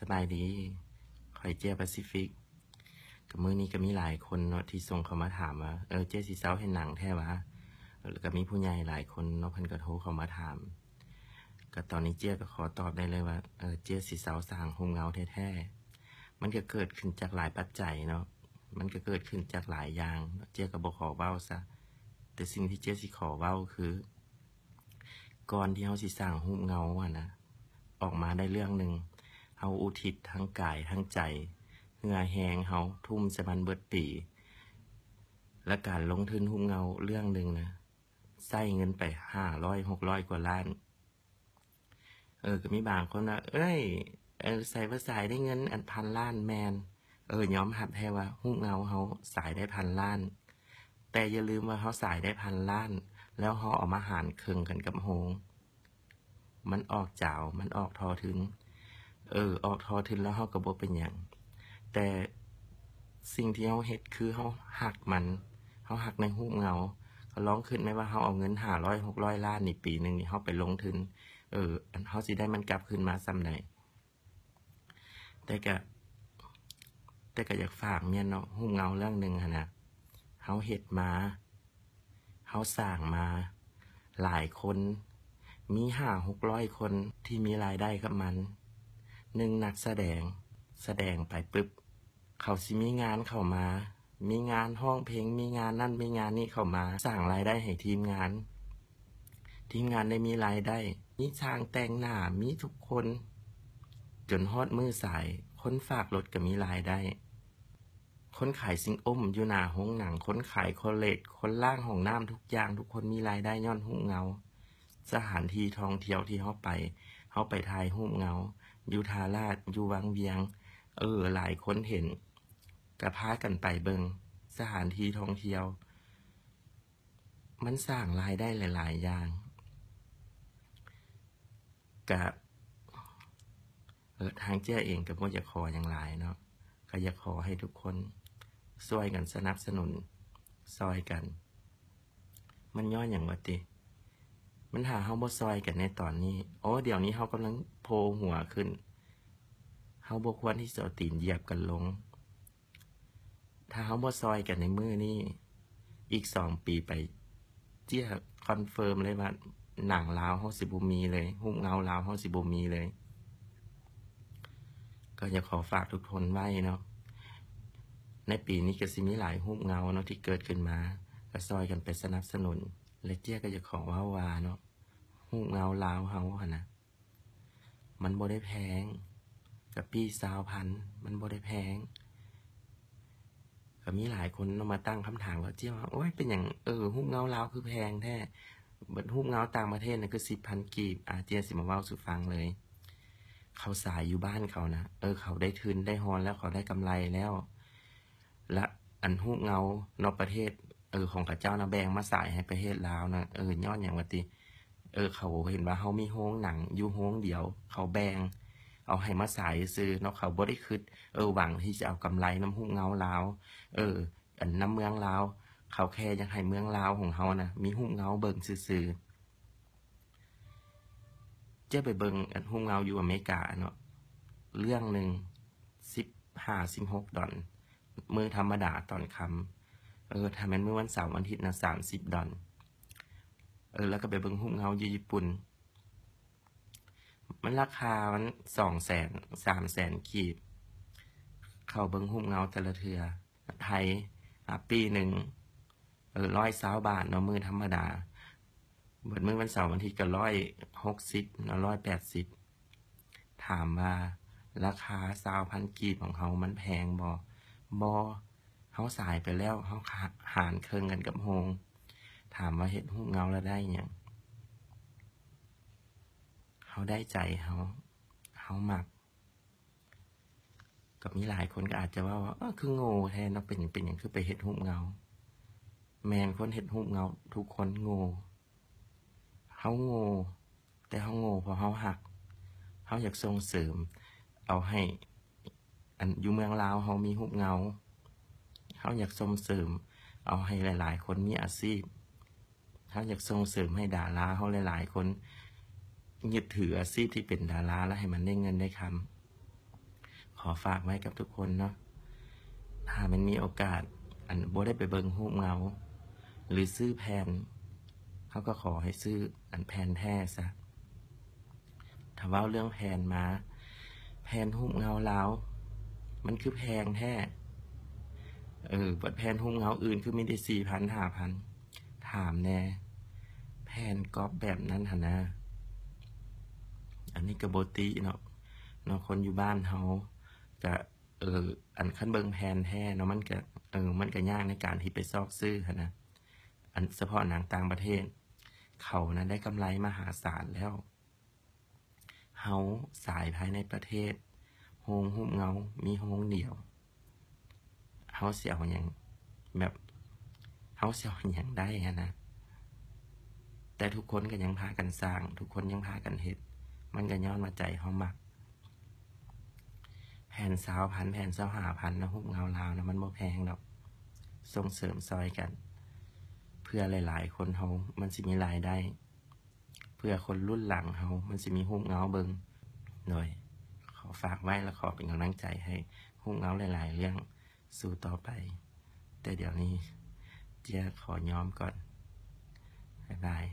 สบายดีคอยเจียแปซิฟิกกับมื้อนี้ก็มีหลายคนเนาะที่ส่งเข้ามาถามว่าเจ๊สิเซาเห็นหนังแท้วะแล้วก็มีผู้ใหญ่หลายคนเนาะเพิ่นก็โทรเข้ามาถามก็ตอนนี้เจ๊ก็ขอตอบได้เลยว่าเจ๊สิเซาสร้างโฮมเงาแท้ๆมันก็เกิดขึ้นจากหลายปัจจัยเนาะมันก็เกิดขึ้นจากหลายอย่างเจ๊ก็บ่ขอเว้าซะแต่สิ่งที่เจ๊สิขอเว้าคือก่อนที่เฮาสิสร้างโฮมเงาอะนะออกมาได้เรื่องนึงเฮาอุทิศทั้งกายทั้งใจเหงื่อแหงเฮาทุ่มใส่มันเบิดปีและการลงทุนหุ้มเงาเรื่องนึงนะใส่เงินไป500-600 กว่าล้านก็มีบางคนว่าใส่ว่าสายได้เงิน1,000 ล้านแมนยอมรับแท้ว่าหุ้มเงาเฮาสายได้1,000 ล้านแต่อย่าลืมว่าเฮาสายได้1,000 ล้านแล้วเฮาเอามาหารครึ่งกันกับโฮงมันออกจ่าวมันออกทอถึงออกทอถึงแล้วเฮาก็บ่เป็นหยังแต่สิ่งที่เฮาเฮ็ดคือเฮาหักมันเฮาหักในหุ้มเงาเขาลองคิดไหมว่าเฮาเอาเงิน500-600 ล้านนี่ปีนึงนี่เฮาไปลงทุนเฮาสิได้มันกลับคืนมาส่ำใดแต่ก็อยากฝากเมียนเนาะหุ้มเงาเรื่องนึงหั่นน่ะเฮาเฮ็ดมาเฮาสร้างมาหลายคนมี500-600 คนที่มีรายได้กับมัน1นักแสดงไปปึ๊บเขาสิมีงานเข้ามามีงานห้องเพลงมีงานนั่นมีงานนี้เข้ามาสร้างรายได้ให้ทีมงานได้มีรายได้มีช่างแต่งหน้ามีทุกคนจนฮอดมือสายคนฝากรถก็มีรายได้คนขายซิงอ้มอยู่หน้าห้องหนังคนขายโคเลตคนล่างห้องน้ำทุกอย่างทุกคนมีรายได้ย้อนหุ้มเงาสถานที่ท่องเที่ยวที่เฮาไปถ่ายหุ้มเงาอยู่ทาราชอยู่วังเวียงหลายคนเห็นก็พากันไปเบิงสถานที่ท่องเที่ยวมันสร้างรายได้หลายๆอย่างกับทางเจ้าเองก็บ่อยากขออย่างหลายเนาะก็อยากขอให้ทุกคนช่วยกันสนับสนุนซอยกันมันย้อนอย่างว่าติมันหาเฮาบ่ซอยกันในตอนนี้เดี๋ยวนี้เฮากำลังโผล่หัวขึ้นเฮาบ่ควรที่จะเอาตีนเหยียบกันลงถ้าเฮาบ่ซอยกันในมื้อนี้อีก2 ปีไปเจี้ยคอนเฟิร์มเลยว่าหนังลาวเฮาสิบ่มีเลยหุ้มเงาลาวเฮาสิบ่มีเลยก็อยากขอฝากทุกคนไว้เนาะในปีนี้ก็สิมีหลายหุ้มเงาเนาะที่เกิดขึ้นมาก็ซอยกันไปสนับสนุนและเจี้ยก็อยากขอว่าเนาะหุ้มเงาลาวเฮาหั่นน่ะมันบ่ได้แพงกับปี20,000มันบ่ได้แพงก็มีหลายคนมาตั้งคำถามว่าเจี้ยว่าโอ๊ยเป็นอย่างหุ้มเงาลาวคือแพงแท้บัดหุ้มเงาต่างประเทศน่ะคือ 10,000 กีบเจี้ยสิมาเว้าสู่ฟังเลยเขาสายอยู่บ้านเขานะเขาได้ทุนได้ฮอนแล้วเขาได้กำไรแล้วและอันหุ้มเงานอกประเทศของเขาเจ้านะแบ่งมาสายให้ประเทศลาวนะย้อนอย่างว่าติเขาเห็นว่าเฮามีโรงหนังอยู่โรงเดียวเขาแบ่งเอาให้มาสายซื่อเนาะเขาบ่ได้คิดหวังที่จะเอากำไรน้ำหุ้มเงาลาวอันน้ำเมืองลาวเขาแค่อยากให้เมืองลาวของเฮานะมีหุ้มเงาเบิ่งซื่อๆจะไปเบิ่งอันหุ้มเงาอยู่อเมริกาเนาะเรื่องนึง15-16 ดอลมื้อธรรมดาตอนค่ำถ้าแม่นมื้อวันเสาร์วันอาทิตย์นะ30 ดอลแล้วก็ไปเบิ่งหุ้มเงาอยู่ญี่ปุ่นมันราคามัน200,000-300,000 กีบเข้าเบิ่งหุ้มเงาแต่ละเทื่อไทยปีนึง120 บาทเนาะมื้อธรรมดาเบิดมื้อวันเสาร์วันอาทิตย์ก็160เนาะ180ถามว่าราคา20,000 กีบของเฮามันแพงบ่เฮาสายไปแล้วเฮาหารครึ่งกันกับโรงถามว่าเฮ็ดหุ้มเงาแล้วได้หยังเฮาได้ใจเฮามักก็มีหลายคนก็อาจจะว่าคือโง่แท้เนาะเป็นหยังคือไปเฮ็ดหุ้มเงาแม่นคนเฮ็ดหุ้มเงาทุกคนโง่เฮาโง่แต่เฮาโง่เพราะเฮาฮักเฮาอยากส่งเสริมเอาให้อันอยู่เมืองลาวเฮามีหุ้มเงาเฮาอยากส่งเสริมเอาให้หลายๆคนมีอาชีพเฮาอยากส่งเสริมให้ดาราเฮาหลายๆคนยึดถืออาชีพที่เป็นดาราแล้วให้มันได้เงินได้ค ขอฝากไว้กับทุกคนเนาะถ้ามันมีโอกาสบ่ได้ไปเบิ่งรูปเงาหรือซื้อแผ่นเขาก็ขอให้ซื้อแผ่นแท้ซะถ้าเว้าเรื่องแผ่นมาแผ่นรูปเงาลาวมันคือแพงแท้บัดแผ่นรูปเงาอื่นคือมีได้4,000 5,000ถามแน่แผ่นก๊อบแบบนั้นหั่นนะอันนี้ก็บ่ติเนาะคนอยู่บ้านเฮาก็คันเบิ่งแผ่นแท้เนาะมันก็ยากในการที่ไปซอกซื้อหั่นนะเฉพาะหนังต่างประเทศเขานะได้กำไรมหาศาลแล้วเฮาสายภายในประเทศโรงรูปเงามีโรงเดียวเฮาสิเอาหยังแบบเฮาสิเอาหยังได้หั้นนะแต่ทุกคนก็ยังพากันสร้างทุกคนยังพากันเฮ็ดมันก็ย้อนว่าใจเฮามักแผ่น20,000แผ่น25,000นะรูปเงาลาวนะมันบ่แพงดอกส่งเสริมซอยกันเพื่อหลายๆคนเฮามันสิมีรายได้เพื่อคนรุ่นหลังเฮามันสิมีรูปเงาเบิ่งโดยขอฝากไว้และขอเป็นกำลังใจให้รูปเงาหลายๆเรื่องสู่ต่อไปแต่เดี๋ยวนี้เจียขอยอมก่อนบ๊ายบาย